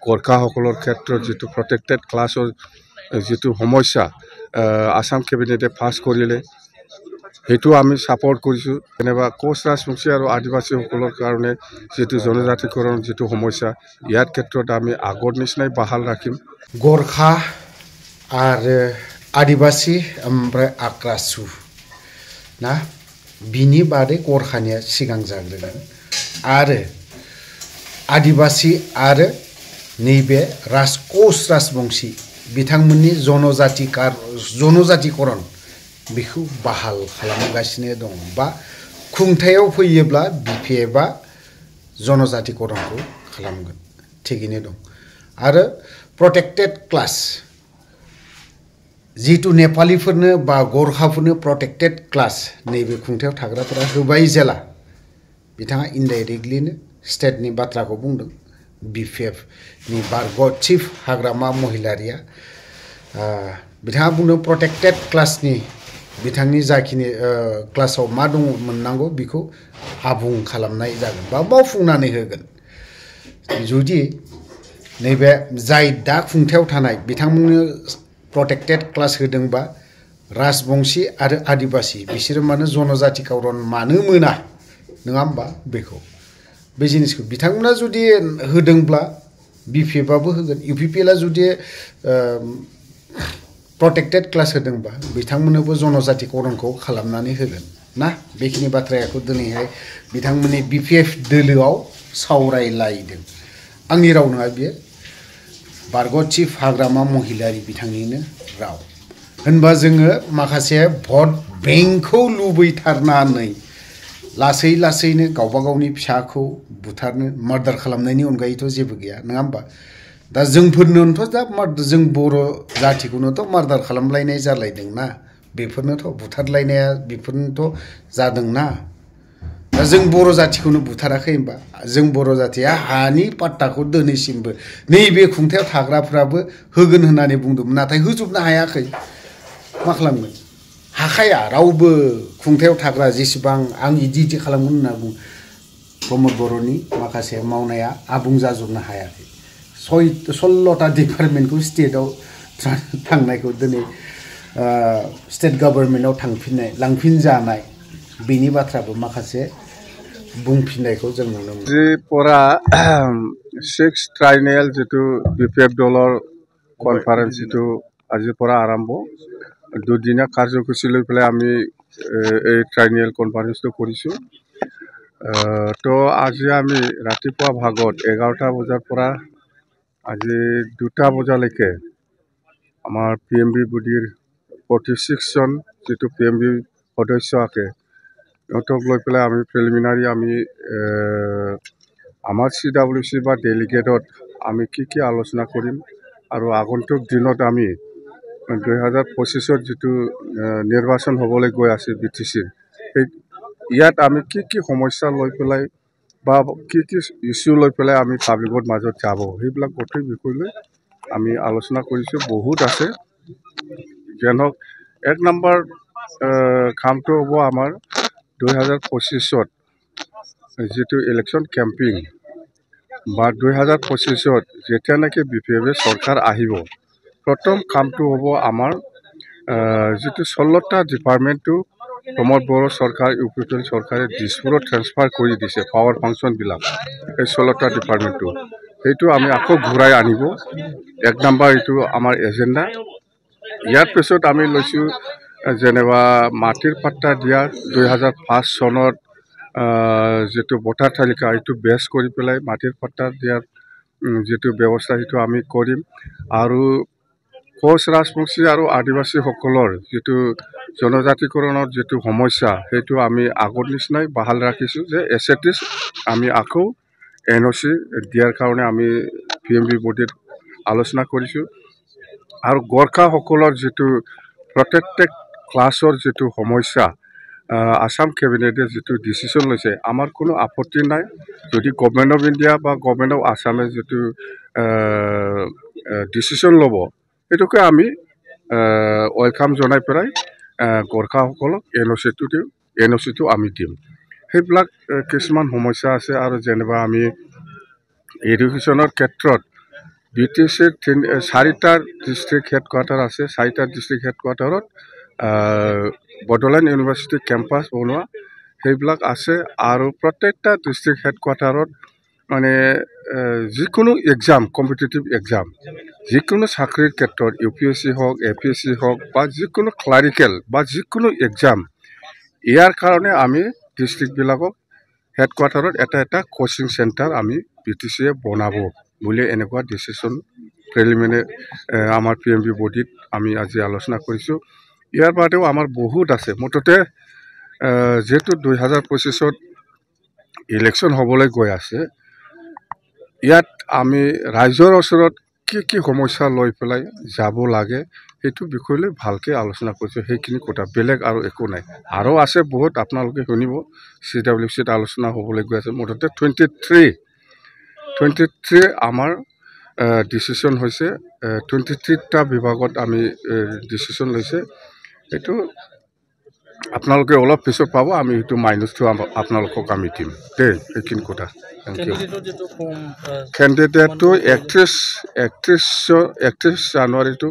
গোৰ্খাসকলৰ ক্ষেত্ৰত যিটো প্ৰটেক্টেড ক্লাছৰ যিটো সমস্যা আসাম কেবিনেটে পাছ কৰিলে সেইটো আমি সাপোৰ্ট কৰিছোঁ যেনেবা কোচ ৰাজবংশী আৰু আদিবাসীসকলৰ কাৰণে যিটো জনজাতিকৰণ যিটো সমস্যা ইয়াৰ ক্ষেত্ৰত আমি আগৰ নিচিনাই বাহাল ৰাখিম গোৰ্খা आरो आदिबासी ओमफ्राय आक्रासु ना बिनि बादै गोर्खानिया सिगां जाग्रोगोन आरो आदिबासी आरो नैबे कोच राजबंशी बिथांमोननि जनजातिकरण बेखौ बाहाल खालामगासिनो दं बा खुंथायाव फैयोब्ला बिपिएफआ जनजातिकरणखौ खालामगोन थिगैनो दं आरो प्रोटेक्टेड क्लास जितु नेपालीफोरनो बा गोर्खाफोरनो प्रोटेक्टेड क्लास नैबे खुंथायाव थाग्राफोरा होबाय जेला बिथाङा इनडाइरेक्टलिनो स्टेटनि बाथ्राखौ बुंदों बिपिएफ नि बारग' चिफ हाग्रामा महिलारिया बिथाङा बुंदों प्रोटेक्टेड क्लासनि बिथांनि जाखिनि क्लासाव मा दङ मोननांगौ बेखौ आबुं खालामनाय जागोन बा मावफुंनानै होगोन जुदि नैबे जाय दा खुंथायाव थानाय बिथांमोननो प्रोटेक्टेड क्लास होदोंबा राजबंशी आरो आदिबासी बिसोरो मानो जनजातिकरण मानो मोना नङा होमबा बेखौ बे जिनिसखौ बिथांमोना जुदि होदोंब्ला बिपिएफआबो होगोन इउपिपिएलआ जुदि प्रोटेक्टेड क्लास होदोंबा बिथांमोननोबो जनजातिकरणखौ खालामनानै होगोन ना बेखिनि बाथ्राखौ दिनैहाय बिथांमोननि बिपिएफ दोलोआव सावरायलायदों आंनि राव नङा बियो बारग' चिफ हाग्रामा महिलारि बिथांनिनो राव होनबा जोङो माखासे भट बेंकखौ लुबैथारनानै लासै लासैनो गावबा गावनि फिसाखौ बुथारनो मार्डार खालामनायनि अनगायैथ' जेबो गैया नङा होमबा दा जोंफोरनोथ' दा जों बर' जातिखौनोथ' मार्डार खालामलायनाय जालायदोंना बेफोरनोथ' बुथारलायनाया बेफोरनोथ' जादोंना दा जों बर' जातिखौनो बुथाराखै होनबा जों बर' जातिया हानि पाट्टाखौ दिनैसिमबो नैबे खुंथायाव थाग्राफ्राबो होगोन होननानै बुंदोंमोन नाथाय होजोबनो हायाखै मा खालामगोन हाखाया रावबो खुंथायाव थाग्रा जेसेबां आं इदि खालामगोन होनना बुङो प्रमद बर'नि माखासे मावनाया आबुं जाजोबनो हायाखै 16टा डिपार्टमेन्टखौ स्टेटआव थांनायखौ दिनै स्टेट गभर्नमेन्टआव लांफिनजानाय बेनि बाथ्राबो माखासे बुंफिननायखौ जों नुनो मोनो जे परा 6 ट्राइनेल जितु बिपिएफ दলৰ कनफारेन्स जितु আজিৰ পৰা আৰম্ভ দুদিনীয়া কাৰ্যসূচী লৈ পেলাই আমি এই ট্ৰাইনেল কনফাৰেন্সটো কৰিছোঁ তো আজি আমি ৰাতিপুৱা ভাগত 11টা বজাৰ পৰা আজি 2টা বজালৈকে আমাৰ পিএমবি বডিৰ 46 জন যিটো পিএমবি সদস্য আছে ইহঁতক লৈ পেলাই আমি প্ৰিলিমিনাৰী আমি আমাৰ চিডাব্লিউচি বা ডেলিগেটত আমি কি আলোচনা কৰিম আৰু আগন্তুক দিনত আমি 2025 যিটো নিৰ্বাচন হ'বলৈ গৈ আছে বিটিচিৰ ইয়াত আমি কি সমস্যা লৈ পেলাই বা কি ইস্যু লৈ পেলাই আমি পাব্লিকৰ মাজত যাব সেইবিলাক গোটেই বিষয় লৈ আমি আলোচনা কৰিছোঁ বহুত আছে যেনক এক নম্বৰ কামটো হ'ব আমাৰ 2025 যিটো ইলেকশ্যন কেম্পিং বা 2025 যেতিয়া নেকি বিপিএফ চৰকাৰ আহিব প্ৰথম কামটো হ'ব আমাৰ যিটো 16টা ডিপাৰ্টমেণ্টটো প্ৰমোদ বড়ো চৰকাৰ ইউপিপিএল চৰকাৰে দিছপুৰত ট্ৰান্সফাৰ কৰি দিছে পাৱাৰ ফাংচনবিলাক এই 16টা ডিপাৰ্টমেণ্টটো সেইটো আমি আকৌ ঘূৰাই আনিব এক নম্বৰ এইটো আমাৰ এজেণ্ডা ইয়াৰ পিছত আমি লৈছোঁ যেনেবা মাটিৰ পাট্টা দিয়া 2005 চনত যেটো ভোটাৰ তালিকা এইটো বেছ কৰি পেলাই মাটিৰ পাট্টা দিয়াৰ যেটো ব্যৱস্থা সেইটো আমি কৰিম আৰু কোচ ৰাজবংশী আৰু আদিবাসীসকলৰ যেটো জনজাতিকৰণৰ যেটো সমস্যা সেইটো আমি আগৰ নিচিনাই বাহাল ৰাখিছোঁ যে এছএটিছ আমি আকৌ এনঅ'চি দিয়াৰ কাৰণে আমি পিএমবি বডিত আলোচনা কৰিছোঁ আৰু গোৰ্খাসকলৰ যেটো প্ৰটেক্টেড ক্লাছৰ যেটো সমস্যা আসাম কেবিনেটে যেটো ডিসিশন লৈছে আমাৰ কোনো আপত্তি নাই যদি গভৰ্নমেণ্ট অফ ইণ্ডিয়া বা গভৰ্নমেণ্ট অফ আসামে যেটো ডিসিশন ল'ব এটোকে আমি ওয়েলকাম জনাই পেলাই গোৰ্খাসকলক এনঅ'চিটো আমি দিম সেইবিলাক কিছুমান সমস্যা আছে আৰু যেনেবা আমি এডুকেশ্যনৰ ক্ষেত্ৰত BTCৰ 4টা ডিষ্ট্ৰিক্ট হেডকোৱাৰ্টাৰ আছে 4টা ডিষ্ট্ৰিক্ট হেডকোৱাৰ্টাৰত বডোলেণ্ড ইউনিভাৰ্চিটি কেম্পাছ বনোৱা সেইবিলাক আছে আৰু প্ৰত্যেকটা ডিষ্ট্ৰিক্ট হেডকোৱাৰ্টাৰত মানে যিকোনো এক্সাম কম্পিটিটিভ এক্সাম যিকোনো চাকৰিৰ ক্ষেত্ৰত UPSC হওক APSC হওক বা যিকোনো ক্লাৰিকেল বা যিকোনো এক্সাম ইয়াৰ কাৰণে আমি ডিষ্ট্ৰিক্টবিলাকক হেডকোৱাৰ্টাৰত এটা কোচিং চেণ্টাৰ আমি BTCয়ে বনাব বুলি এনেকুৱা ডিচিশ্যন প্ৰিলিমিনাৰী আমাৰ PMB বডিত আমি আজি আলোচনা কৰিছোঁ ইয়াৰ বাদেও আমাৰ বহুত আছে মুঠতে যেহেতু 2025ত ইলেকশ্যন হ'বলৈ গৈ আছে ইয়াত আমি ৰাইজৰ ওচৰত কি সমস্যা লৈ পেলাই যাব লাগে সেইটো বিষয়লৈ ভালকৈ আলোচনা কৰিছোঁ সেইখিনি কথা বেলেগ আৰু একো নাই আৰু আছে বহুত আপোনালোকে শুনিব CWCত আলোচনা হ'বলৈ গৈ আছে মুঠতে 23 আমাৰ ডিচিশ্যন হৈছে 23টা বিভাগত আমি ডিচিশ্যন লৈছে এইটো আপোনালোকে অলপ পিছত পাব আমি এইটো মাইনাছটো আপোনালোকক আমি দিম দেই সেইখিনি কথা কেণ্ডিডেটটো 31 জানুৱাৰীটো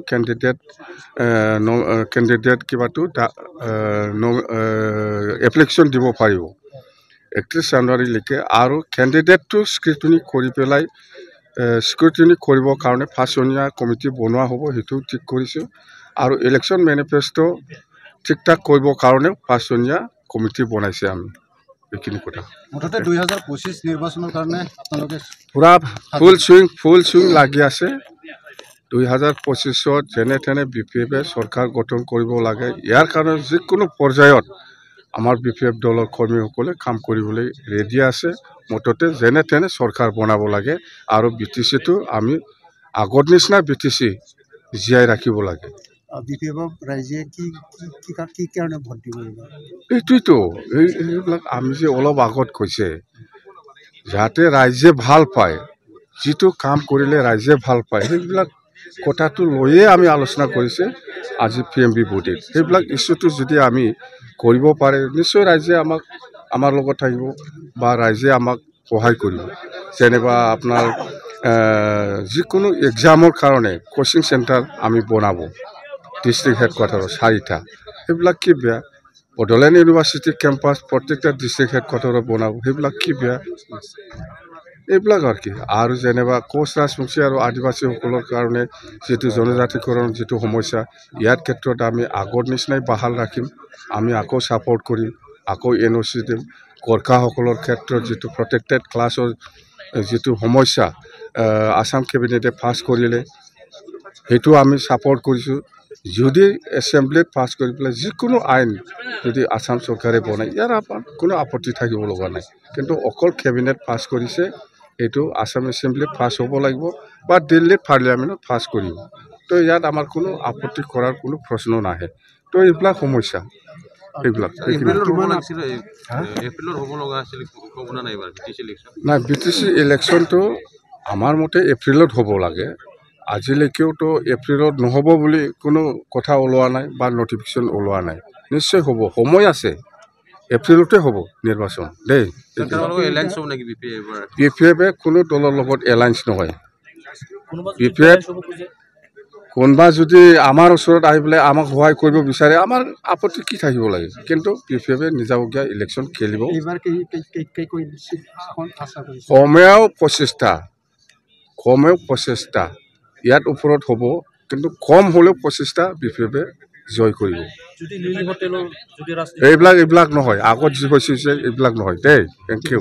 কেণ্ডিডেট কিবাটো এপ্লিকেশ্যন দিব পাৰিব 31 জানুৱাৰীলৈকে আৰু কেণ্ডিডেটটো স্ক্ৰুটিনি কৰি পেলাই স্ক্ৰুটিনি কৰিবৰ কাৰণে ফাৰ্ষ্টনীয়া কমিটি বনোৱা হ'ব সেইটো ঠিক কৰিছোঁ আৰু ইলেকশ্যন মেনিফেষ্টো ঠিক ঠাক কৰিবৰ কাৰণে ফাৰ্ষ্টনীয়া কমিটি বনাইছে আমি এইখিনি কথা মুঠতে 2025 নিৰ্বাচনৰ কাৰণে আপোনালোকে পুৰা ফুল চুইং লাগি আছে 2025ত যেনে তেনে BPFে চৰকাৰ গঠন কৰিব লাগে ইয়াৰ কাৰণে যিকোনো পৰ্যায়ত আমাৰ BPF দলৰ কৰ্মীসকলে কাম কৰিবলৈ ৰেডি আছে মুঠতে যেনে তেনে চৰকাৰ বনাব লাগে আৰু BTCটো আমি আগৰ নিচিনা BTC জীয়াই ৰাখিব লাগে BPFক ৰাইজে কি কাৰণে ভোট দিব এইটোৱেতো এইবিলাক আমি যে অলপ আগত কৈছে যাতে ৰাইজে ভাল পায় যিটো কাম কৰিলে ৰাইজে ভাল পায় সেইবিলাক কথাটো লৈয়ে আমি আলোচনা কৰিছে আজি PMB বডিত সেইবিলাক ইস্যুটো যদি আমি কৰিব পাৰে নিশ্চয় ৰাইজে আমাৰ লগত থাকিব বা ৰাইজে আমাক সহায় কৰিব যেনেবা আপোনাৰ যিকোনো এক্সামৰ কাৰণে কোচিং চেণ্টাৰ আমি বনাব ডিষ্ট্ৰিক্ট হেডকোৱাৰ্টাৰত 4টা সেইবিলাক কি বেয়া বডোলেণ্ড ইউনিভাৰ্চিটি কেম্পাছ প্ৰত্যেকটা ডিষ্ট্ৰিক্ট হেডকোৱাৰ্টাৰত বনাব সেইবিলাক কি বেয়া এইবিলাক আৰু যেনেবা কোচ ৰাজবংশী আৰু আদিবাসীসকলৰ কাৰণে যিটো জনজাতিকৰণ যিটো সমস্যা ইয়াৰ ক্ষেত্ৰত আমি আগৰ নিচিনাই বাহাল ৰাখিম আমি আকৌ ছাপৰ্ট কৰিম আকৌ NOC দিম গোৰ্খাসকলৰ ক্ষেত্ৰত যিটো প্ৰটেক্টেড ক্লাছৰ যিটো সমস্যা আসাম কেবিনেটে পাছ কৰিলে সেইটো আমি ছাপৰ্ট কৰিছোঁ যদি এছেম্বলিত পাছ কৰি পেলাই যিকোনো আইন যদি আসাম চৰকাৰে বনায় ইয়াৰ কোনো আপত্তি থাকিব লগা নাই কিন্তু অকল কেবিনেট পাছ কৰিছে এইটো আসাম এছেম্বলিত পাছ হ'ব লাগিব বা দিল্লীত পাৰ্লিয়ামেণ্টত পাছ কৰিব তো ইয়াত আমাৰ কোনো আপত্তি কৰাৰ কোনো প্ৰশ্ন নাহে তো এইবিলাক সমস্যা এইবিলাক নাই BTC ইলেকশ্যনটো আমাৰ মতে এপ্ৰিলত হ'ব লাগে আজিলৈকেওতো এপ্ৰিলত নহ'ব বুলি কোনো কথা ওলোৱা নাই বা নটিফিকেশ্যন ওলোৱা নাই নিশ্চয় হ'ব সময় আছে এপ্ৰিলতে হ'ব নিৰ্বাচন দেই BPFে কোনো দলৰ লগত এলায়েন্স নহয় BPF কোনোবা যদি আমাৰ ওচৰত আহি পেলাই আমাক সহায় কৰিব বিচাৰে আমাৰ আপত্তি কি থাকিব লাগে কিন্তু BPFে নিজাববীয়া ইলেকশ্যন খেলিব কমেও 25টা ইয়াত ওপৰত হ'ব কিন্তু কম হ'লেও 25টা BPFে জয় কৰিব এইবিলাক নহয় আগত যি হৈছে এইবিলাক নহয় দেই থেংক ইউ